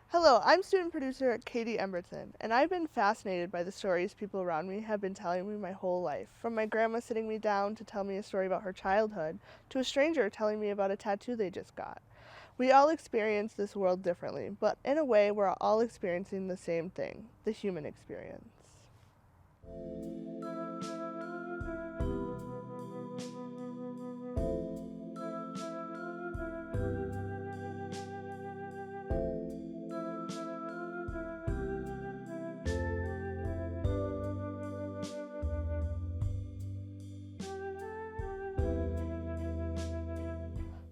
Hello, I'm student producer Katie Embertson, and I've been fascinated by the stories people around me have been telling me my whole life. From my grandma sitting me down to tell me a story about her childhood, to a stranger telling me about a tattoo they just got. We all experience this world differently, but in a way, we're all experiencing the same thing, the human experience.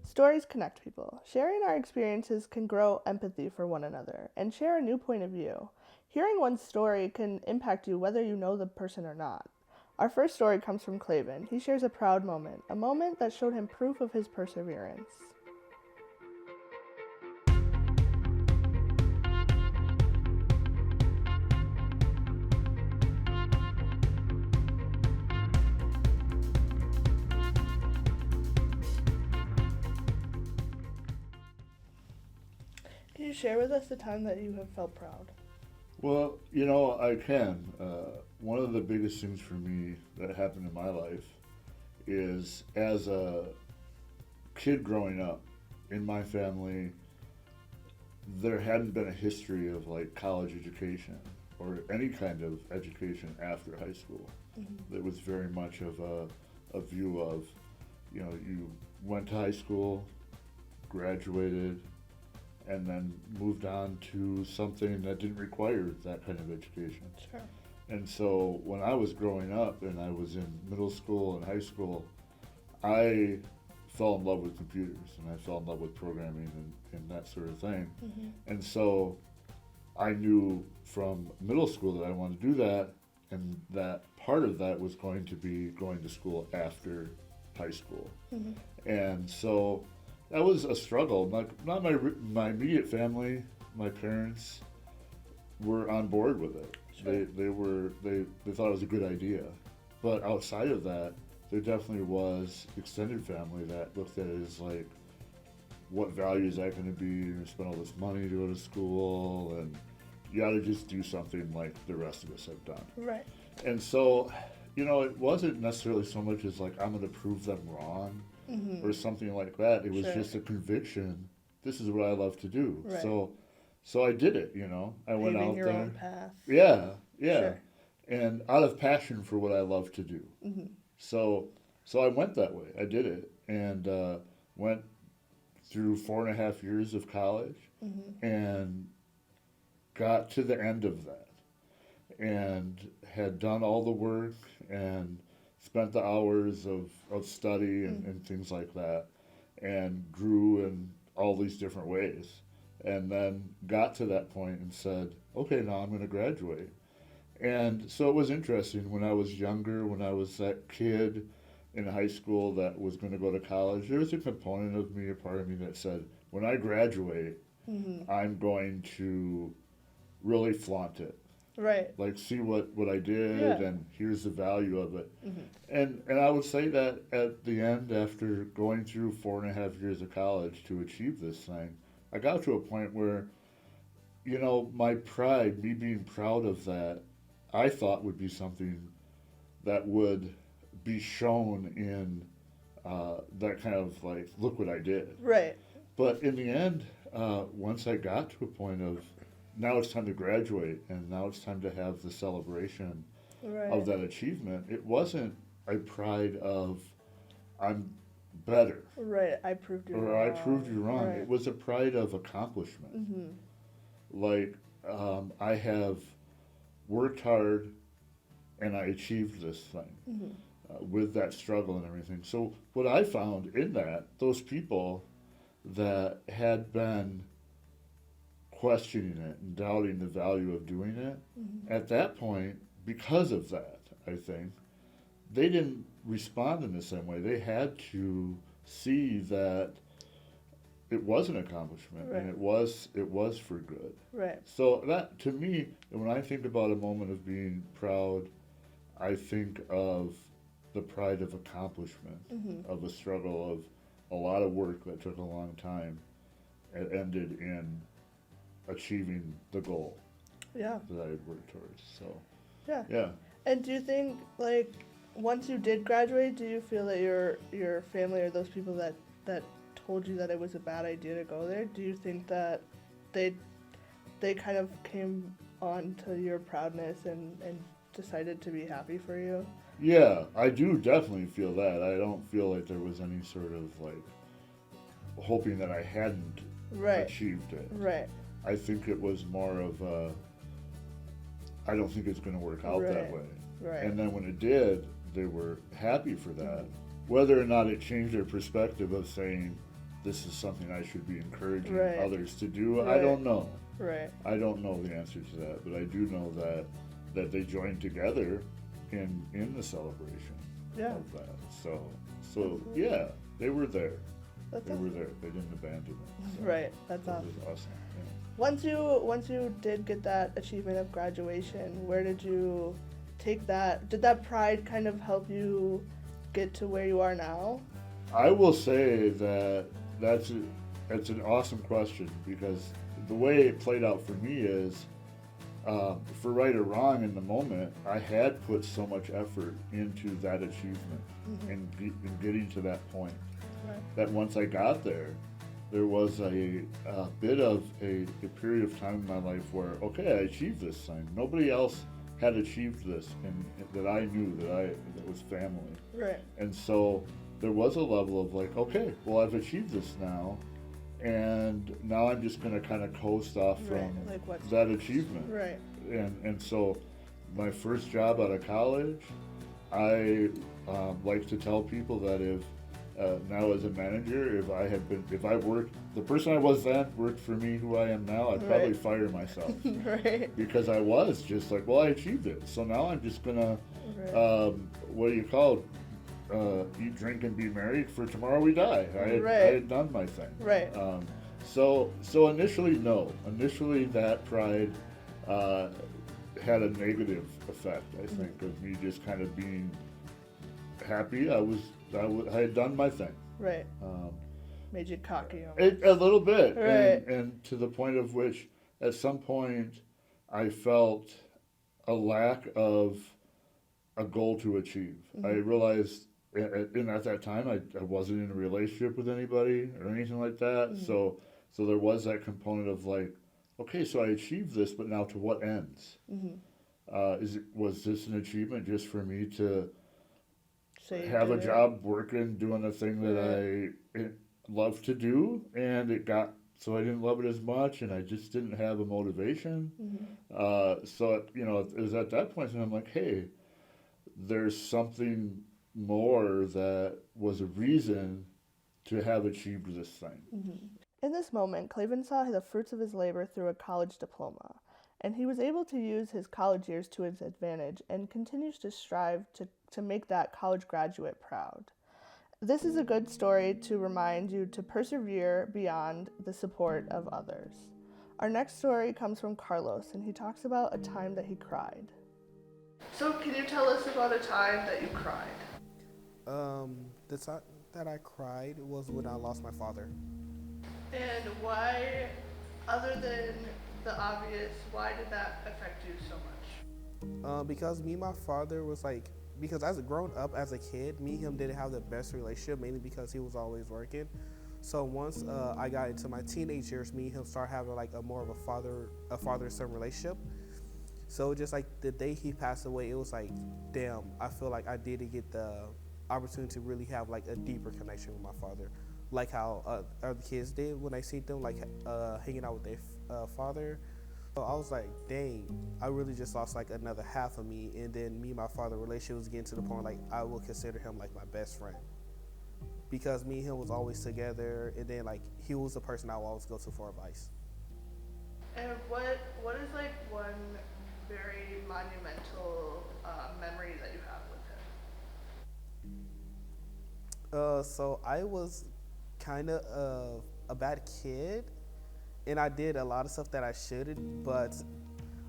Stories connect people. Sharing our experiences can grow empathy for one another and share a new point of view. Hearing one's story can impact you whether you know the person or not. Our first story comes from Clavin. He shares a proud moment, a moment that showed him proof of his perseverance. Can you share with us the time that you have felt proud? Well, I can. One of the biggest things for me that happened in my life is as a kid growing up in my family, there hadn't been a history of like college education or any kind of education after high school. It was very much of a view of, you went to high school, graduated, and then moved on to something that didn't require that kind of education. Sure. And so when I was growing up and I was in middle school and high school, I fell in love with computers and I fell in love with programming and that sort of thing. And so I knew from middle school that I wanted to do that, and that part of that was going to be going to school after high school. And so that was a struggle. Not my immediate family, my parents were on board with it. Sure. They thought it was a good idea. But outside of that, there definitely was extended family that looked at it as like, what value is that going to be? You're going to spend all this money to go to school, and you got to just do something like the rest of us have done. Right. And so, it wasn't necessarily so much as like, I'm going to prove them wrong or something like that. It was Sure. just a conviction. This is what I love to do. Right. So I did it. I went Paving out your there. own path. Yeah, Sure. and out of passion for what I love to do. So I went that way. I did it, and went through 4.5 years of college, and got to the end of that, and had done all the work and spent the hours of study and things like that, and grew in all these different ways. And then got to that point and said, okay, now I'm going to graduate. And so it was interesting when I was younger, when I was that kid in high school that was going to go to college, there was a component of me, a part of me that said, when I graduate, I'm going to really flaunt it. Right. Like, see what I did, Yeah. and here's the value of it. And I would say that at the end, after going through 4.5 years of college to achieve this thing, I got to a point where, my pride, me being proud of that, I thought would be something that would be shown in that kind of like, look what I did. Right. But in the end, once I got to a point of, now it's time to graduate, and now it's time to have the celebration Right. of that achievement, it wasn't a pride of, I'm better, Right. I proved you or wrong. I proved you wrong. Right. It was a pride of accomplishment. Like, I have worked hard and I achieved this thing with that struggle and everything. So what I found in that, those people that had been questioning it and doubting the value of doing it, at that point, because of that, I think, they didn't respond in the same way. They had to see that it was an accomplishment, Right. and it was for good. Right. So that, to me, when I think about a moment of being proud, I think of the pride of accomplishment, of a struggle, of a lot of work that took a long time. It ended in achieving the goal Yeah. that I had worked towards. So, Yeah. yeah. And do you think, like, once you did graduate, do you feel that your family or those people that told you that it was a bad idea to go there, do you think that they kind of came on to your proudness and decided to be happy for you? Yeah, I do definitely feel that. I don't feel like there was any sort of like hoping that I hadn't Right. achieved it. Right. I think it was more of I don't think it's going to work out that Right. way. Right. And then when it did, they were happy for that. Whether or not it changed their perspective of saying this is something I should be encouraging Right. others to do, I Right. don't know. Right. I don't know the answer to that, but I do know that they joined together in the celebration Yeah. of that. So yeah, they were there. That's They were awesome. there. They didn't abandon it. So Right. That's that awesome. was awesome. Yeah. Once you did get that achievement of graduation, where did you take that? Did that pride kind of help you get to where you are now? I will say that that's an awesome question, because the way it played out for me is, for right or wrong in the moment, I had put so much effort into that achievement and in getting to that point, Right. that once I got there, there was a bit of a period of time in my life where, okay, I achieved this thing. Nobody else had achieved this, and that I knew that was family. Right. And so there was a level of like, okay, well, I've achieved this now, and now I'm just going to kind of coast off Right, from like what's that achievement. Right. And so my first job out of college, I like to tell people that if now as a manager, if I worked, the person I was then worked for me who I am now, I'd probably Right. fire myself. Right. Because I was just like, well, I achieved it. So now I'm just gonna, Right. what do you call it? Eat, drink, and be merry, for tomorrow we die. I Right. had done my thing. Right. So initially, no. Initially, that pride had a negative effect, I think, of me just kind of being happy. I had done my thing. Right. Um, Made you cocky. Almost. a little bit, Right. and to the point of which, at some point, I felt a lack of a goal to achieve. I realized, and at that time, I wasn't in a relationship with anybody or anything like that. So there was that component of like, okay, so I achieved this, but now to what ends? Was this an achievement just for me to So you have a did it. job working, doing a thing that I love to do, and it got so I didn't love it as much, and I just didn't have a motivation. So it was at that point, and I'm like, hey, there's something more that was a reason to have achieved this thing. In this moment, Clavin saw the fruits of his labor through a college diploma, and he was able to use his college years to his advantage and continues to strive to make that college graduate proud. This is a good story to remind you to persevere beyond the support of others. Our next story comes from Carlos, and he talks about a time that he cried. So, can you tell us about a time that you cried? The time that I cried was when I lost my father. And why, other than the obvious, why did that affect you so much? Because me and my father was like, because as a grown up as a kid, me and him didn't have the best relationship, mainly because he was always working. So once I got into my teenage years, me and him started having like a more of a father-son relationship. So just like the day he passed away, it was like, damn, I feel like I didn't get the opportunity to really have like a deeper connection with my father, like how other kids did when I see them like hanging out with their father. So I was like, dang, I really just lost like another half of me. And then me and my father relationship was getting to the point like I will consider him like my best friend, because me and him was always together, and then like he was the person I would always go to for advice. And what is like one very monumental memory that you have with him? So I was kind of a bad kid, and I did a lot of stuff that I shouldn't, but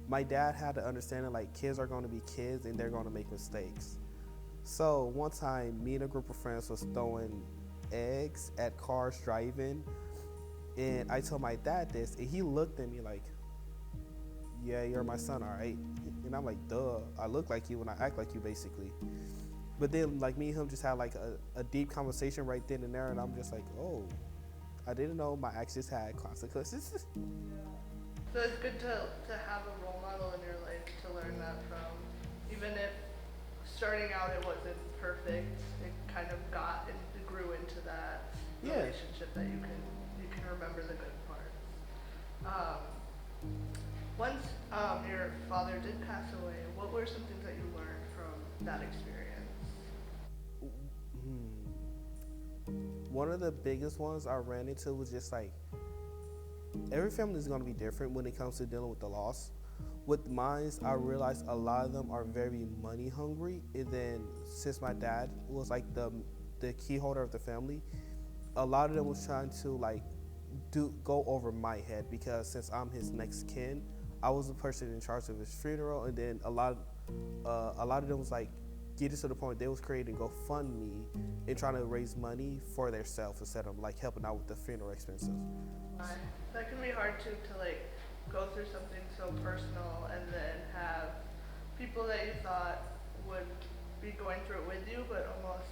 my dad had to understand that like kids are going to be kids and they're going to make mistakes. So one time, me and a group of friends was throwing eggs at cars driving, and I told my dad this, and he looked at me like, "Yeah, you're my son, all right?" And I'm like, "Duh, I look like you and I act like you, basically." But then, like, me and him just had like a deep conversation right then and there, and I'm just like, "Oh, I didn't know my actions had consequences." So it's good to have a role model in your life to learn that from. Even if starting out it wasn't perfect, it kind of grew into that Yeah. relationship that you can remember the good parts. Um, once your father did pass away, what were some things that you learned from that experience? One of the biggest ones I ran into was just like every family is going to be different when it comes to dealing with the loss. With mine, I realized a lot of them are very money hungry, and then since my dad was like the key holder of the family, a lot of them was trying to like go over my head because since I'm his next kin, I was the person in charge of his funeral, and then a lot of them was like getting to the point they was creating GoFundMe and trying to raise money for themselves instead of like helping out with the funeral expenses. That can be hard to like go through something so personal and then have people that you thought would be going through it with you, but almost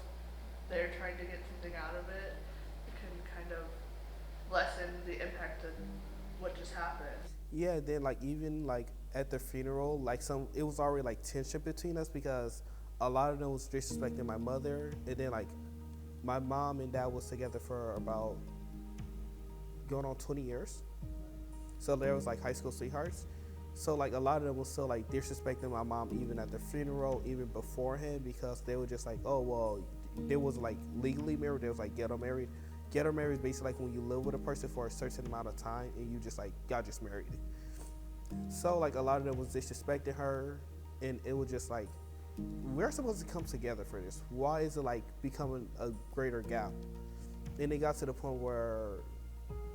they're trying to get something out of it. It can kind of lessen the impact of what just happened. Yeah, then like even like at the funeral, like it was already like tension between us because a lot of them was disrespecting my mother, and then like my mom and dad was together for about going on 20 years. So there was like high school sweethearts. So like a lot of them was still like disrespecting my mom even at the funeral, even beforehand, because they were just like, oh well, they was like legally married. They was like ghetto married. Ghetto married is basically like when you live with a person for a certain amount of time and you just like y'all just married. So like a lot of them was disrespecting her, and it was just like we're supposed to come together for this. Why is it like becoming a greater gap? And it got to the point where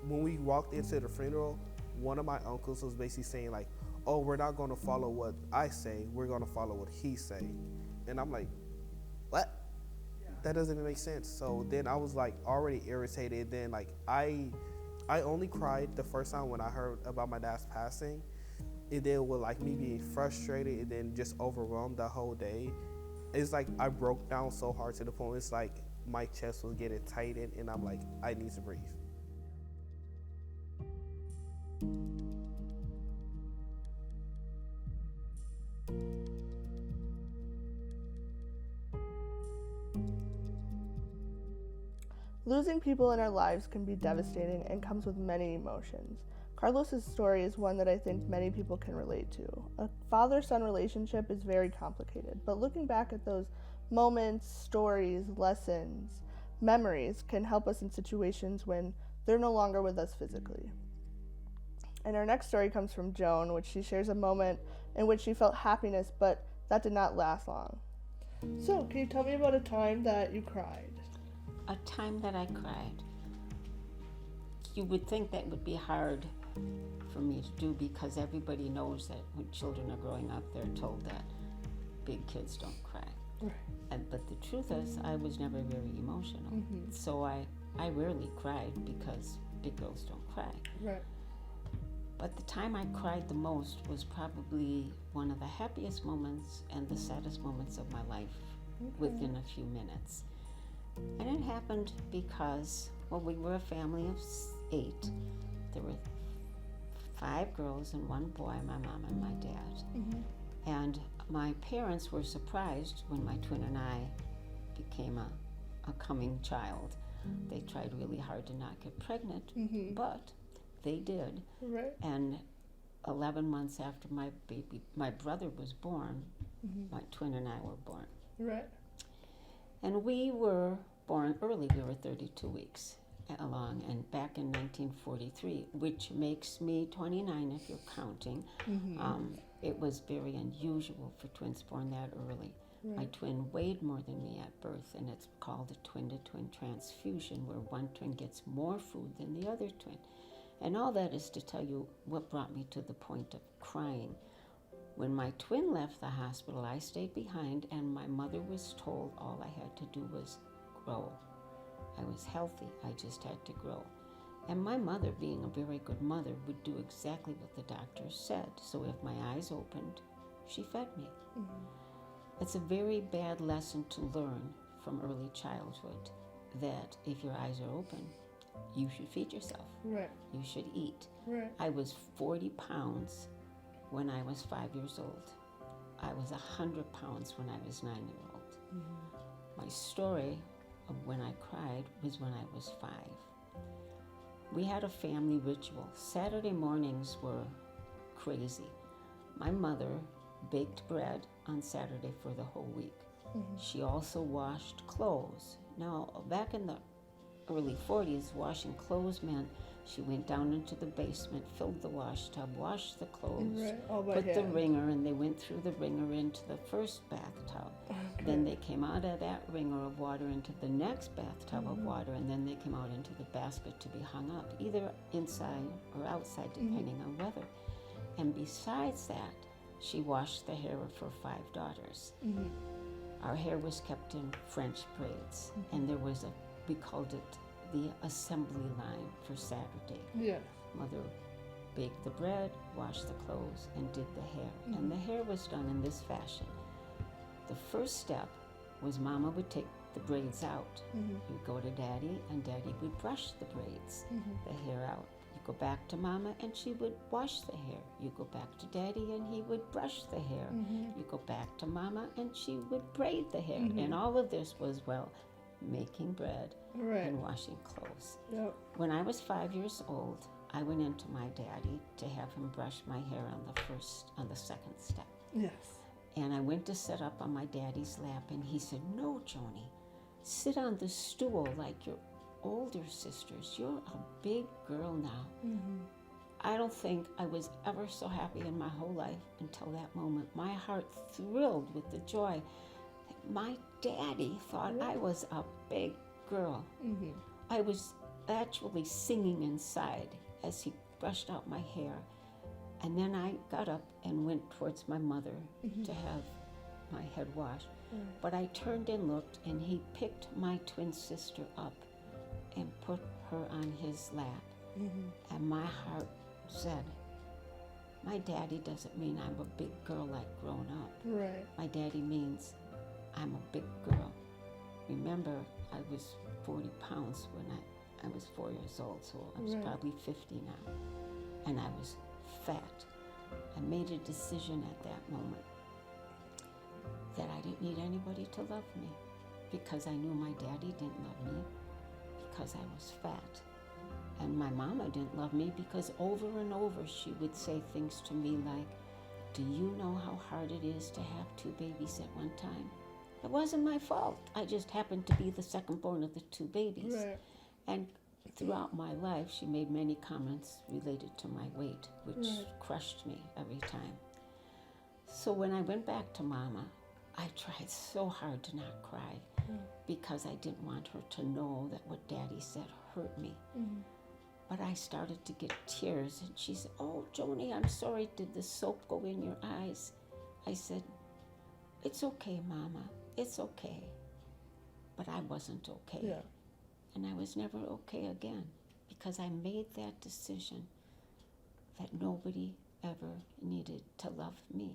when we walked into the funeral, one of my uncles was basically saying like, "Oh, we're not going to follow what I say. We're going to follow what he say." And I'm like, "What? That doesn't even make sense." So then I was like already irritated. Then like I only cried the first time when I heard about my dad's passing. And then with like me being frustrated and then just overwhelmed the whole day, it's like I broke down so hard to the point it's like my chest was getting tightened and I'm like, I need to breathe. Losing people in our lives can be devastating and comes with many emotions. Carlos's story is one that I think many people can relate to. A father-son relationship is very complicated, but looking back at those moments, stories, lessons, memories can help us in situations when they're no longer with us physically. And our next story comes from Joan, which she shares a moment in which she felt happiness, but that did not last long. So, can you tell me about a time that you cried? A time that I cried. You would think that would be hard for me to do because everybody knows that when children are growing up, they're told that big kids don't cry. Right. But the truth is, I was never very emotional. Mm-hmm. So I rarely cried because big girls don't cry. Right. But the time I cried the most was probably one of the happiest moments and the saddest moments of my life within a few minutes. And it happened because, well, we were a family of 8. There were 5 girls and 1 boy, my mom and my dad. Mm-hmm. And my parents were surprised when my twin and I became a coming child. They tried really hard to not get pregnant, but they did. Right. And 11 months after my brother was born, my twin and I were born. Right. And we were born early. We were 32 weeks along, and back in 1943, which makes me 29 if you're counting. It was very unusual for twins born that early. Right. My twin weighed more than me at birth, and it's called a twin-to-twin transfusion, where one twin gets more food than the other twin. And all that is to tell you what brought me to the point of crying When my twin left the hospital, I stayed behind, and my mother was told all I had to do was grow. I was healthy, I just had to grow. And my mother, being a very good mother, would do exactly what the doctor said. So if my eyes opened, she fed me. It's a very bad lesson to learn from early childhood, that if your eyes are open, you should feed yourself. Right. You should eat. Right. I was 40 pounds when I was 5 years old. I was 100 pounds when I was 9-year-old. My story of when I cried was when I was 5. We had a family ritual. Saturday mornings were crazy. My mother baked bread on Saturday for the whole week. She also washed clothes. Now, back in the early 40s, washing clothes meant she went down into the basement, filled the wash tub, washed the clothes, Right. All by put the hand. wringer, and they went through the wringer into the first bathtub. Then they came out of that wringer of water into the next bathtub of water, and then they came out into the basket to be hung up, either inside or outside, depending on weather. And besides that, she washed the hair of her 5 daughters. Our hair was kept in French braids, and there was we called it the assembly line for Saturday. Yeah. Mother baked the bread, washed the clothes, and did the hair. And the hair was done in this fashion. The first step was Mama would take the braids out. You'd go to Daddy, and Daddy would brush the braids, the hair out. You go back to Mama, and she would wash the hair. You go back to Daddy, and he would brush the hair. You go back to Mama, and she would braid the hair. And all of this was, well, making bread Right. and washing clothes. Yep. When I was 5 years old, I went into my daddy to have him brush my hair on the second step. Yes. And I went to sit up on my daddy's lap, and he said, "No, Joni, sit on the stool like your older sisters. You're a big girl now." I don't think I was ever so happy in my whole life until that moment. My heart thrilled with the joy that my daddy thought I was a big girl. I was actually singing inside as he brushed out my hair. And then I got up and went towards my mother to have my head washed. But I turned and looked, and he picked my twin sister up and put her on his lap. And my heart said, my daddy doesn't mean I'm a big girl like grown up. Right. My daddy means I'm a big girl. Remember, I was 40 pounds when I was 4 years old, so I was Right. probably 50 now. And I was fat. I made a decision at that moment that I didn't need anybody to love me, because I knew my daddy didn't love me because I was fat. And my mama didn't love me because over and over she would say things to me like, "Do you know how hard it is to have 2 babies at one time? It wasn't my fault. I just happened to be the second born of the 2 babies." Right. And throughout my life, she made many comments related to my weight, which crushed me every time. So when I went back to Mama, I tried so hard to not cry because I didn't want her to know that what Daddy said hurt me. But I started to get tears, and she said, "Oh, Joni, I'm sorry. Did the soap go in your eyes?" I said, "It's okay, Mama. It's okay." But I wasn't okay. Yeah. And I was never okay again because I made that decision that nobody ever needed to love me.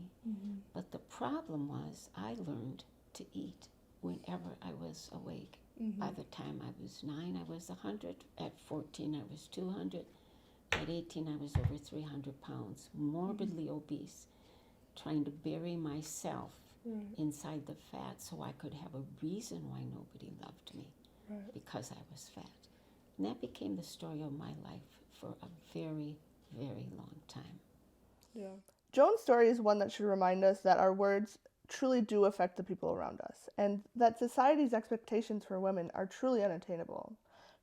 But the problem was I learned to eat whenever I was awake. By the time I was 9, I was 100. At 14, I was 200. At 18, I was over 300 pounds, morbidly obese, trying to bury myself inside the fat so I could have a reason why nobody loved me, because I was fat. And that became the story of my life for a very, very long time. Yeah. Joan's story is one that should remind us that our words truly do affect the people around us, and that society's expectations for women are truly unattainable.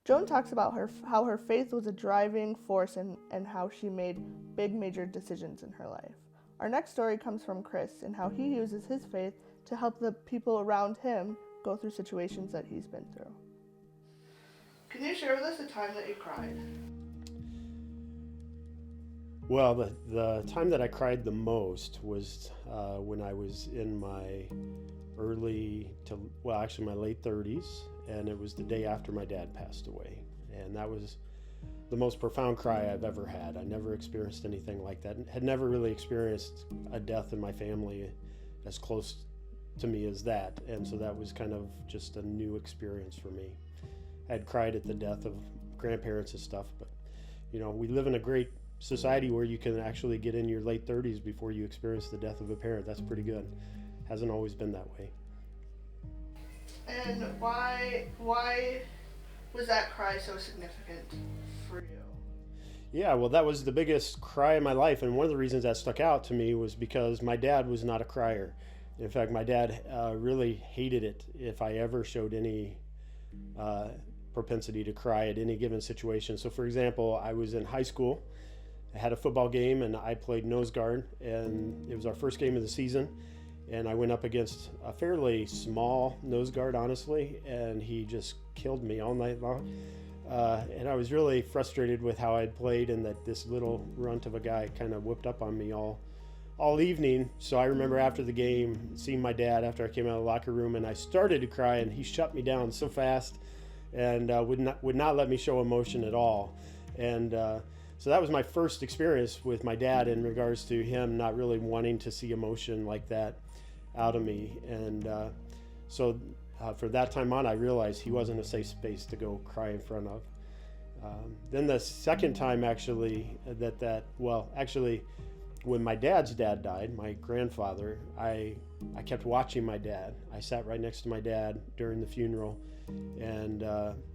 Joan talks about how her faith was a driving force and how she made big major decisions in her life. Our next story comes from Chris and how he uses his faith to help the people around him go through situations that he's been through. Can you share with us a time that you cried? Well, the time that I cried the most was when I was in my my late 30s, and it was the day after my dad passed away. And that was the most profound cry I've ever had. I never experienced anything like that, and had never really experienced a death in my family as close to me as that. And so that was kind of just a new experience for me. I had cried at the death of grandparents and stuff, but we live in a great society where you can actually get in your late 30s before you experience the death of a parent. That's pretty good. Hasn't always been that way. And why was that cry so significant for you? Yeah, well, that was the biggest cry in my life, and one of the reasons that stuck out to me was because my dad was not a crier. In fact, my dad really hated it if I ever showed any propensity to cry at any given situation. So, for example, I was in high school. I had a football game, and I played nose guard, and it was our first game of the season. And I went up against a fairly small nose guard, honestly, and he just killed me all night long. And I was really frustrated with how I'd played, and that this little runt of a guy kind of whipped up on me all evening. So I remember after the game, seeing my dad after I came out of the locker room, and I started to cry, and he shut me down so fast, and would not let me show emotion at all. And so that was my first experience with my dad in regards to him not really wanting to see emotion like that out of me. And so for that time on, I realized he wasn't a safe space to go cry in front of. Then the second time, actually, when my dad's dad died, my grandfather, I kept watching my dad. I sat right next to my dad during the funeral, and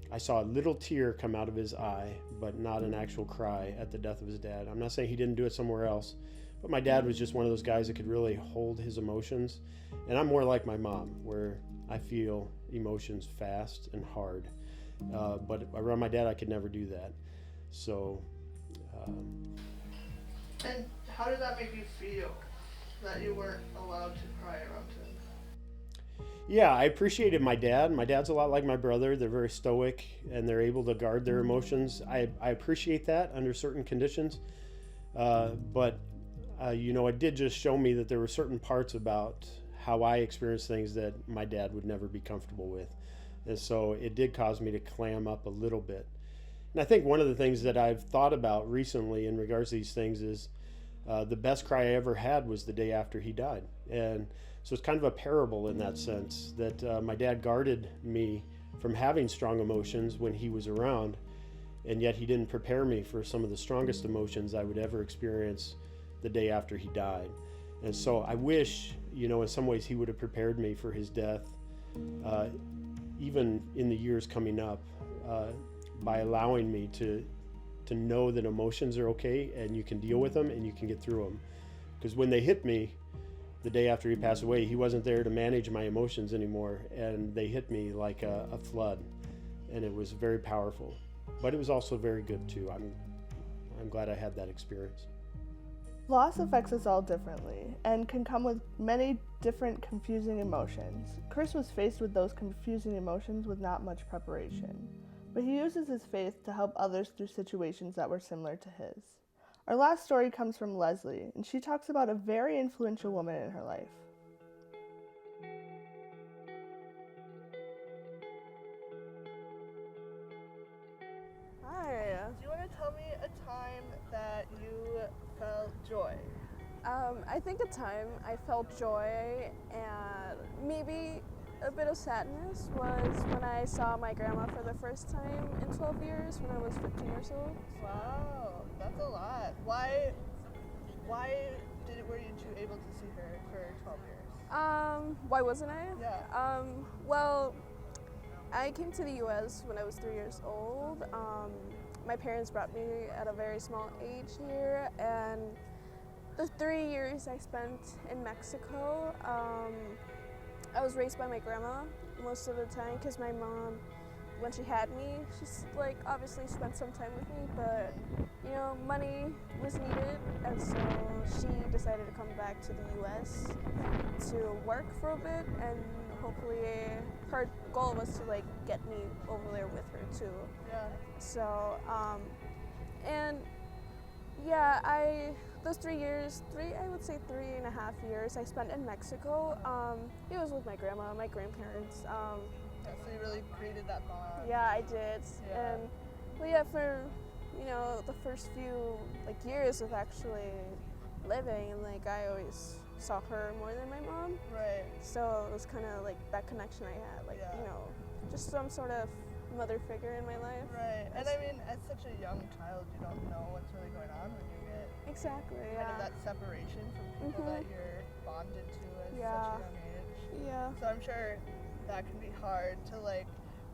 I saw a little tear come out of his eye, but not an actual cry at the death of his dad. I'm not saying he didn't do it somewhere else, but my dad was just one of those guys that could really hold his emotions. And I'm more like my mom, where I feel emotions fast and hard. But around my dad, I could never do that. So. And how did that make you feel, that you weren't allowed to cry around him? Yeah, I appreciated my dad. My dad's a lot like my brother. They're very stoic, and they're able to guard their emotions. I appreciate that under certain conditions. But it did just show me that there were certain parts about how I experienced things that my dad would never be comfortable with. And so it did cause me to clam up a little bit. And I think one of the things that I've thought about recently in regards to these things is the best cry I ever had was the day after he died. And so it's kind of a parable in that sense, that my dad guarded me from having strong emotions when he was around, and yet he didn't prepare me for some of the strongest emotions I would ever experience the day after he died. And so I wish, in some ways he would have prepared me for his death, even in the years coming up, by allowing me to know that emotions are okay and you can deal with them and you can get through them. Because when they hit me the day after he passed away, he wasn't there to manage my emotions anymore, and they hit me like a flood, and it was very powerful. But it was also very good too. I'm glad I had that experience. Loss affects us all differently and can come with many different confusing emotions. Chris was faced with those confusing emotions with not much preparation, but he uses his faith to help others through situations that were similar to his. Our last story comes from Leslie, and she talks about a very influential woman in her life. Hi. Do you want to tell me a time that you felt joy? I think a time I felt joy and maybe a bit of sadness was when I saw my grandma for the first time in 12 years when I was 15 years old. Wow, that's a lot. Why were you able to see her for 12 years? Why wasn't I? Yeah. Well, I came to the U.S. when I was 3 years old. My parents brought me at a very small age here, and the 3 years I spent in Mexico, I was raised by my grandma most of the time because my mom, when she had me, she's obviously spent some time with me, but money was needed, and so she decided to come back to the U.S. to work for a bit, and hopefully her goal was to get me over there with her too. Yeah. So and Yeah, those 3 years, I would say 3.5 years I spent in Mexico. It was with my grandma, my grandparents. Yeah, so you really created that bond. Yeah, I did. Yeah. And well, yeah, for the first few years of actually living, and I always saw her more than my mom. Right. So it was kind of like that connection I had, Yeah. just some sort of mother figure in my life. Right. And I mean, as such a young child, you don't know what's really going on when you get Exactly. kind of Yeah. that separation from people that you're bonded to at Yeah. such a young age. Yeah. So I'm sure that can be hard to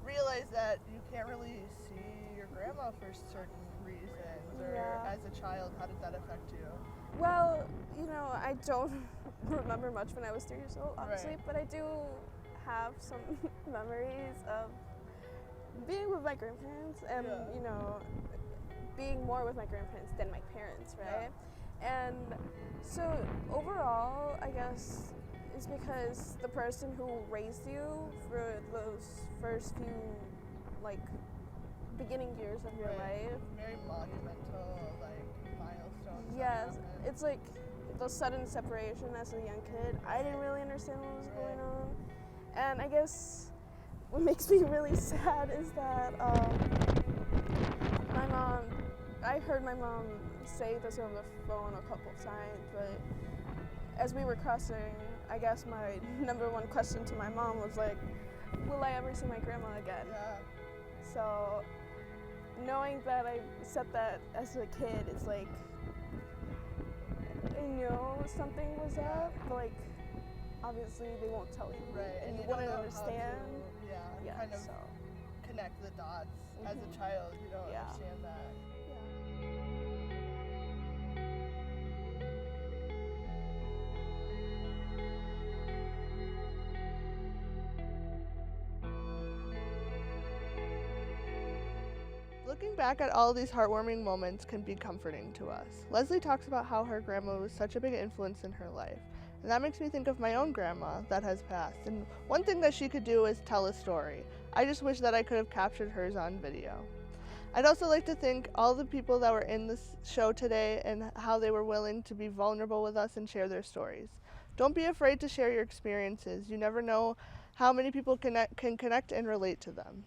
realize that you can't really see your grandma for certain reasons. Or Yeah. as a child, how did that affect you? Well, I don't remember much when I was 3 years old, obviously, Right. but I do have some memories of being with my grandparents and, Yeah. being more with my grandparents than my parents, right? And so overall, I guess it's because the person who raised you for those first few, beginning years of your Right. life. Very monumental, milestones. that Yes, happen. it's like the sudden separation as a young kid. I didn't really understand what was going on. And I guess what makes me really sad is that my mom, I heard my mom say this over the phone a couple of times, but as we were crossing, I guess my number one question to my mom was will I ever see my grandma again? Yeah. So knowing that I said that as a kid, it's I know something was up, but obviously they won't tell you, Right. and you don't wouldn't know how understand. to, Yeah, kind of so connect the dots. As a Mhm. child, you don't Yeah. understand that. yeah. Looking back at all these heartwarming moments can be comforting to us. Leslie talks about how her grandma was such a big influence in her life. And that makes me think of my own grandma that has passed. And one thing that she could do is tell a story. I just wish that I could have captured hers on video. I'd also like to thank all the people that were in this show today and how they were willing to be vulnerable with us and share their stories. Don't be afraid to share your experiences. You never know how many people can connect and relate to them.